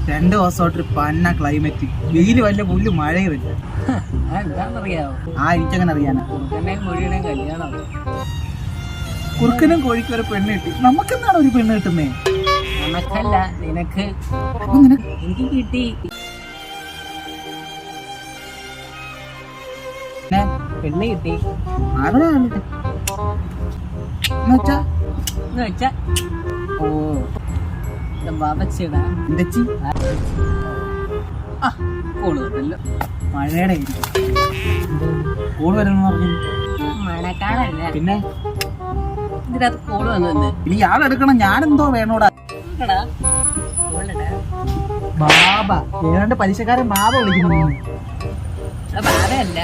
2 ദിവസമായിട്ട് പന്ന ക്ലൈമറ്റ്, വെയില് വല്ല പുല്ല് മഴയും വല്ല. എന്താണെന്നറിയാവോ? എനിക്കങ്ങനെ അറിയാനാ. കുറുക്കൻ്റെയും കോഴിയുടെയും കല്യാണം. കുറുക്കനും കോഴിക്കും ഒരു പെണ്ണ് കിട്ടി. നമുക്കെന്താണ് ഒരു പെണ്ണ് കിട്ടുന്നേ? നമുക്കല്ല, നിനക്ക്. എനിക്ക് കിട്ടി. പെണ്ണ് കിട്ടി. എന്നുവെച്ചാ ബാബച്ചിടാ കൂടുതലല്ലോ. മഴയുടെ കോള് വരണം പറഞ്ഞു. മഴക്കാലല്ല പിന്നെ ഇതിനകത്ത് കോള് വന്നു. ഇനി ഇയാളെടുക്കണം. ഞാനെന്തോ വേണോടാ. ബാബ ഏതാണ്ട് പലിശക്കാരൻ ബാബ വിളിക്കുന്നു. ബാബയല്ല.